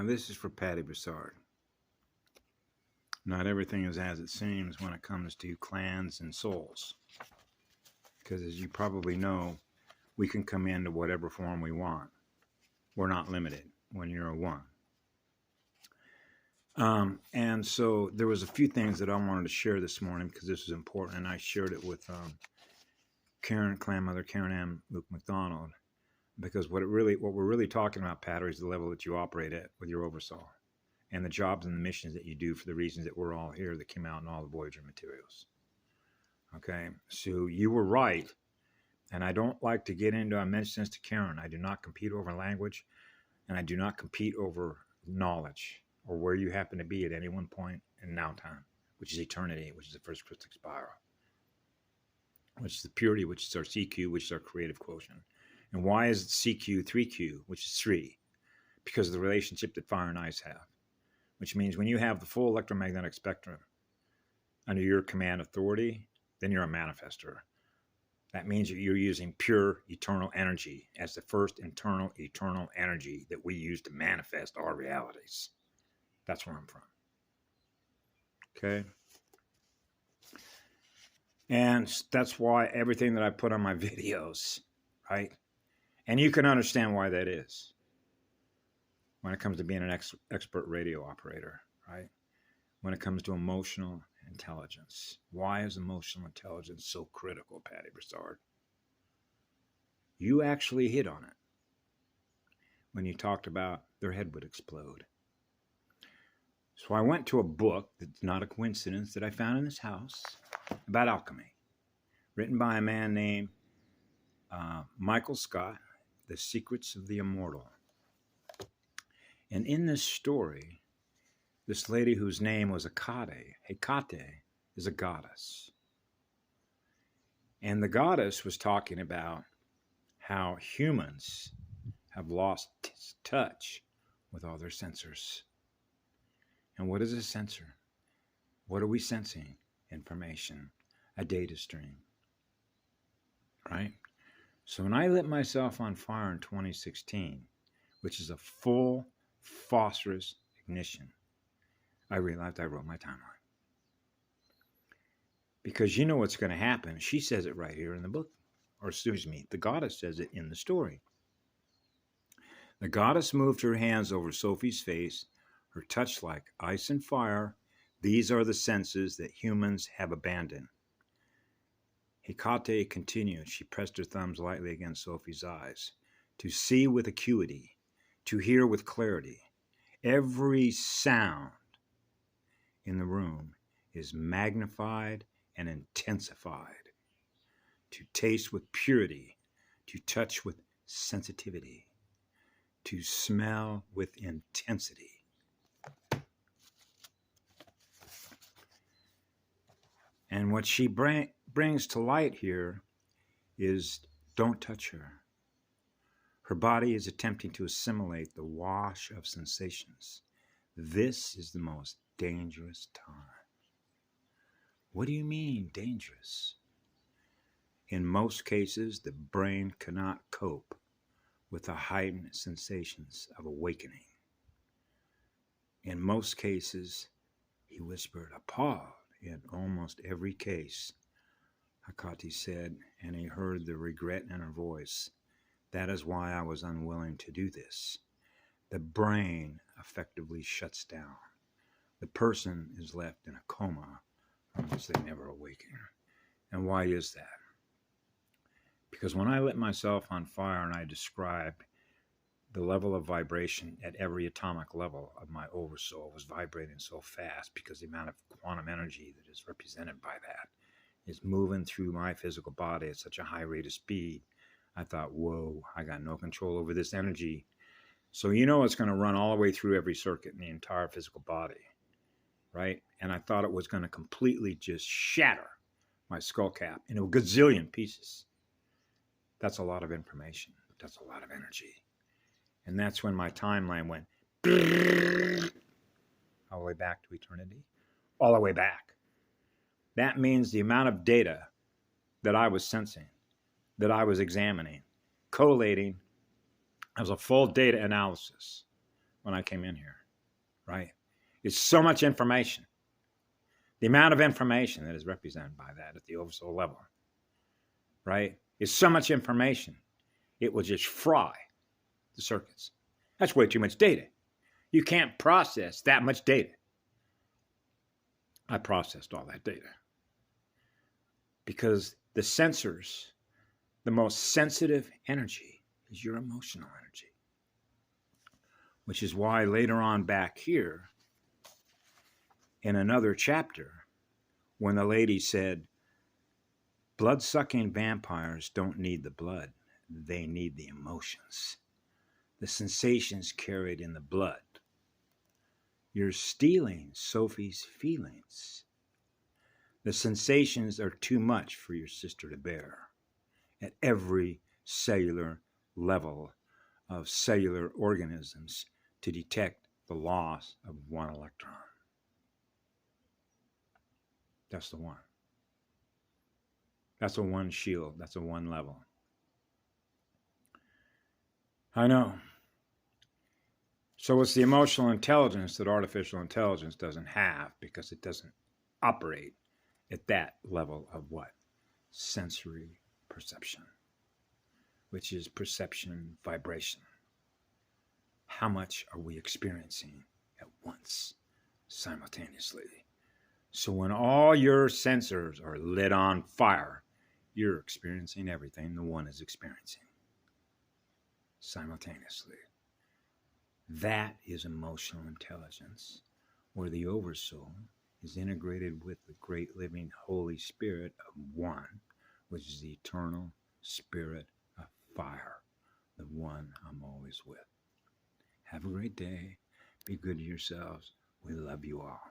This is for Patty Broussard. Not everything is as it seems when it comes to clans and souls. Because as you probably know, we can come into whatever form we want. We're not limited when you're a one. And so there was a few things that I wanted to share this morning because this is important, and I shared it with Karen, clan mother Karen M. Luke McDonald, because what we're really talking about, Patty, is the level that you operate at with your oversoul, and the jobs and the missions that you do for the reasons that we're all here that came out in all the Voyager materials. Okay, so you were right, and I don't like to get into. I mentioned this to Karen. I do not compete over language, and I do not compete over knowledge or where you happen to be at any one point in now time, which is eternity, which is the first crystal spiral, which is the purity, which is our CQ, which is our creative quotient. And why is it CQ 3Q, which is 3? Because of the relationship that fire and ice have, which means when you have the full electromagnetic spectrum under your command authority, then you're a manifester. That means that you're using pure eternal energy as the first internal eternal energy that we use to manifest our realities. That's where I'm from. Okay? And that's why everything that I put on my videos, right? And you can understand why that is when it comes to being an expert radio operator, right? When it comes to emotional intelligence. Why is emotional intelligence so critical, Patty Broussard? You actually hit on it when you talked about their head would explode. So I went to a book that's not a coincidence that I found in this house about alchemy, written by a man named Michael Scott, The Secrets of the Immortal. And in this story, this lady whose name was Hecate is a goddess. And the goddess was talking about how humans have lost touch with all their sensors. And what is a sensor? What are we sensing? Information, a data stream, right? So when I lit myself on fire in 2016, which is a full phosphorus ignition, I realized I wrote my timeline. Because you know what's going to happen. She says it right here in the book. Or excuse me, the goddess says it in the story. The goddess moved her hands over Sophie's face, her touch like ice and fire. These are the senses that humans have abandoned. Hecate continued. She pressed her thumbs lightly against Sophie's eyes. To see with acuity, to hear with clarity. Every sound in the room is magnified and intensified. To taste with purity, to touch with sensitivity, to smell with intensity. And what she brings to light here is don't touch her. Her body is attempting to assimilate the wash of sensations. This is the most dangerous time. What do you mean dangerous? In most cases, the brain cannot cope with the heightened sensations of awakening. In most cases, he whispered, appalled. In almost every case, Hecate said, and he heard the regret in her voice. That is why I was unwilling to do this. The brain effectively shuts down. The person is left in a coma from which they never awaken. And why is that? Because when I lit myself on fire and I described the level of vibration at every atomic level of my oversoul was vibrating so fast because the amount of quantum energy that is represented by that is moving through my physical body at such a high rate of speed. I thought, whoa, I got no control over this energy. So you know it's going to run all the way through every circuit in the entire physical body, right? And I thought it was going to completely just shatter my skull cap into a gazillion pieces. That's a lot of information. That's a lot of energy. And that's when my timeline went all the way back to eternity, all the way back. That means the amount of data that I was sensing, that I was examining, collating as a full data analysis when I came in here, right? It's so much information. The amount of information that is represented by that at the oversoul level, right, is so much information, it will just fry the circuits. That's way too much data. You can't process that much data. I processed all that data because the sensors, the most sensitive energy is your emotional energy, which is why later on back here in another chapter, when the lady said, blood-sucking vampires don't need the blood, they need the emotions, the sensations carried in the blood. You're stealing Sophie's feelings. The sensations are too much for your sister to bear at every cellular level of cellular organisms to detect the loss of one electron. That's the one. That's a one shield. That's a one level. I know. So it's the emotional intelligence that artificial intelligence doesn't have because it doesn't operate at that level of what? Sensory perception, which is perception vibration. How much are we experiencing at once, simultaneously? So when all your sensors are lit on fire, you're experiencing everything the one is experiencing simultaneously. That is emotional intelligence, where the oversoul is integrated with the great living Holy Spirit of one, which is the eternal spirit of fire, the one I'm always with. Have a great day. Be good to yourselves. We love you all.